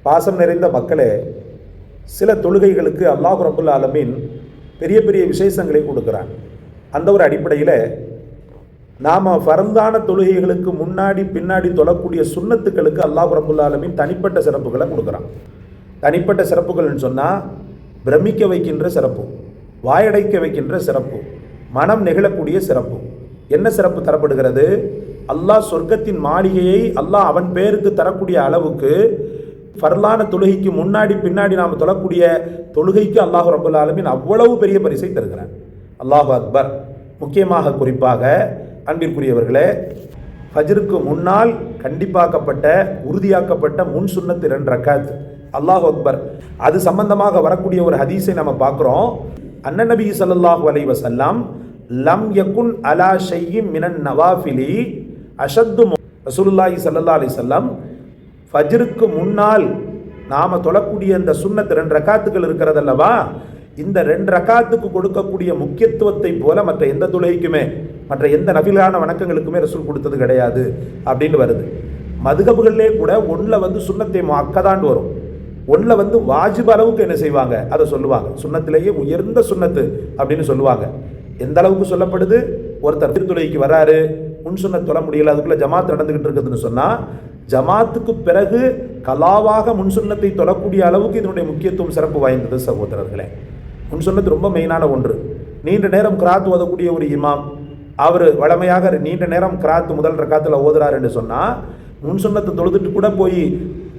பாசம் நிறைந்த மக்களே, சில தொழுகைகளுக்கு அல்லாஹ் ரப்புல் ஆலமீன் பெரிய பெரிய விசேஷங்களை கொடுக்குறான். அந்த ஒரு அடிப்படையில் நாம் ஃபர்தான தொழுகைகளுக்கு முன்னாடி பின்னாடி தொழக்கூடிய சுன்னத்துக்களுக்கு அல்லாஹ் ரப்புல் ஆலமீன் தனிப்பட்ட சிறப்புகளை கொடுக்குறான். தனிப்பட்ட சிறப்புகள்னு சொன்னால் பிரமிக்க வைக்கின்ற சிறப்பு, வாயடைக்க வைக்கின்ற சிறப்பு, மனம் நெகிழக்கூடிய சிறப்பு. என்ன சிறப்பு தரப்படுகிறது? அல்லாஹ் சொர்க்கத்தின் மாளிகையை அல்லாஹ் அவன் பேருக்கு தரக்கூடிய அளவுக்கு ஃபர்லான தொழுகைக்கு முன்னாடி பின்னாடி நாம் தொழக்கூடிய தொழுகைக்கு அல்லாஹ் ரப்புல் ஆலமீன் அவ்வளவு பெரிய பரிசை தருகிறான். அல்லாஹு அக்பர். முக்கியமாக குறிப்பாக அன்பிற்குரியவர்களே, ஃபஜ்ருக்கு முன்னால் கண்டிப்பாக்கப்பட்ட உறுதியாக்கப்பட்ட முன் சுன்னத்து 2 ரக்காத். அல்லாஹு அக்பர். அது சம்பந்தமாக வரக்கூடிய ஒரு ஹதீஸை நம்ம பார்க்குறோம். அன்னன் நபி ஸல்லல்லாஹு அலைஹி வஸல்லம் லம் யகுன் அலா ஷைஇன் மினன் நவாஃபிலி அஷத்து. ரசூலுல்லாஹி ஸல்லல்லாஹு அலைஹி வஸல்லம் ஃபஜ்ருக்கு முன்னால் நாம் தொழக்கூடிய இந்த சுன்னத் 2 ரக்காத்துகள் இருக்கிறதல்லவா, இந்த 2 ரக்காத்துக்கு கொடுக்கக்கூடிய முக்கியத்துவத்தை போல மற்ற எந்த தொழுகைக்குமே மற்ற எந்த நஃபிலான வணக்கங்களுக்குமே ரசூல் கொடுத்தது கிடையாது அப்படின்னு வருது. மதுகபுகளிலே கூட ஒன்றில் சுன்னத்தை அக்கதாண்டு வரும், ஒன்றில் வாஜிப் அளவுக்கு என்ன செய்வாங்க அதை சொல்லுவாங்க. சுன்னத்திலேயே உயர்ந்த சுன்னத்து அப்படின்னு சொல்லுவாங்க. எந்த அளவுக்கு சொல்லப்படுது? ஒருத்தர் திருத்துறைக்கு வராரு, முன் சுன்னத் தொழ முடியல, அதுக்குள்ளே ஜமாத் நடந்துக்கிட்டு இருக்குதுன்னு சொன்னால் ஜமாத்துக்கு பிறகு கலாவாக முன் சுன்னத்தை தொழக்கூடிய அளவுக்கு இதனுடைய முக்கியத்துவம் சிறப்பு வாய்ந்தது. சகோதரர்களே, முன் சுன்னத்து ரொம்ப மெயினான ஒன்று. நீண்ட நேரம் கிராத் ஓதக்கூடிய ஒரு இமாம், அவர் வழமையாக நீண்ட நேரம் கிராத் முதல் ரக்காத்தில் ஓதுறாரு என்று சொன்னால் முன் சுன்னத்தை தொழுதுட்டு கூட போய்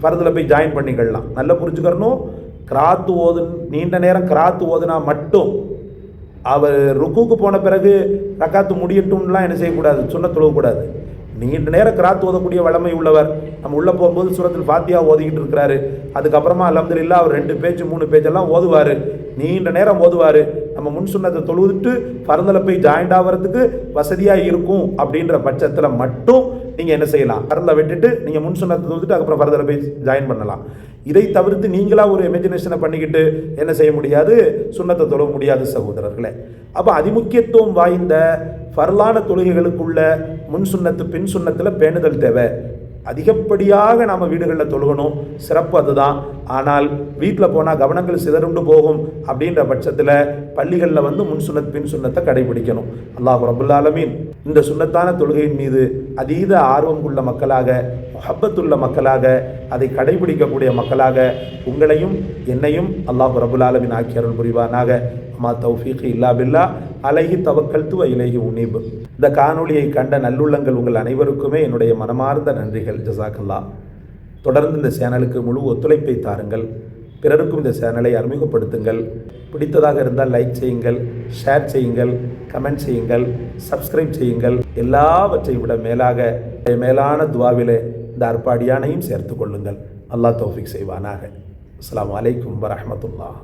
ஃபர்தில் போய் ஜாயின் பண்ணிக்கலாம். நல்லா புரிஞ்சுக்கணும். கிராத்து நீண்ட நேரம் கிராத்து ஓதுனா மட்டும் அவர் ருக்குக்கு போன பிறகு ரக்காத்து முடியட்டும்லாம் என்ன செய்யக்கூடாது, சுன்னத் தொழக்கூடாது. நீண்ட நேரம் கிராத் ஓதக்கூடிய வளமை உள்ளவர் நம்ம உள்ளே போகும்போது சூரத்துல் ஃபாத்திஹா ஓதிக்கிட்டு இருக்கிறாரு, அதுக்கப்புறமா அல்ஹம்துலில்லாஹ் அவர் 2 பேஜ் 3 பேஜெல்லாம் ஓதுவார், நீண்ட நேரம் ஓதுவார். நம்ம முன் சுன்னத்தை தொழுதுட்டு ஃபர்தில் போய் ஜாயிண்ட் ஆகிறதுக்கு வசதியாக இருக்கும் அப்படின்ற பட்சத்தில் மட்டும் நீங்கள் என்ன செய்யலாம், ஃபர்தில் விட்டுட்டு நீங்கள் முன் சுன்னத்தை தொழுதுட்டு அதுக்கப்புறம் ஃபர்தில் போய் ஜாயின் பண்ணலாம். இதை தவிர்த்து நீங்களாக ஒரு இமேஜினேஷனை பண்ணிக்கிட்டு என்ன செய்ய முடியாது, சுன்னத்தை தொழ முடியாது சகோதரர்களே. அப்போ அதிமுக்கியத்துவம் வாய்ந்த ஃபர்லான தொழுகைகளுக்குள்ள முன் சுன்னத்து பின் சுன்னத்தில் பேணுதல் தேவை. அதிகப்படியாக நாம் வீடுகளில் தொழுகணும், சிறப்பு அதுதான். ஆனால் வீட்டில் போனால் கவனங்கள் சிதறுண்டு போகும். அப்படின்ற பட்சத்தில் பள்ளிகளில் முன் சுன்னத் பின் சுன்னத்தை கடைபிடிக்கணும். அல்லாஹ் ரப்புல் ஆலமீன் இந்த சுன்னத்தான தொழுகையின் மீது அதீத ஆர்வம் உள்ள மக்களாக, முஹப்பத்துள்ள மக்களாக, அதை கடைபிடிக்கக்கூடிய மக்களாக உங்களையும் என்னையும் அல்லாஹ் ரப்புல் ஆலமீன் ஆக்கி அருள் புரிவானாக. மா தௌஃபீக் இல்லா பில்லா அலைஹி தவக்கல்து வ இலைஹி உனீப். இந்த காணொளியை கண்ட நல்லுள்ளங்கள் உங்கள் அனைவருக்குமே என்னுடைய மனமார்ந்த நன்றிகள். ஜஸாக்கல்லாஹ். தொடர்ந்து இந்த சேனலுக்கு முழு ஒத்துழைப்பை தாருங்கள். பிறருக்கும் இந்த சேனலை அறிமுகப்படுத்துங்கள். பிடித்ததாக இருந்தால் லைக் செய்யுங்கள், ஷேர் செய்யுங்கள், கமெண்ட் செய்யுங்கள், சப்ஸ்கிரைப் செய்யுங்கள். எல்லாவற்றை விட மேலான துவாவிலே இந்த அர்ப்பாடியானையும் சேர்த்து கொள்ளுங்கள். அல்லாஹ் தௌஃபீக் செய்வானாக. அஸ்ஸலாமு அலைக்கும் வரஹ்மத்துல்லாஹ்.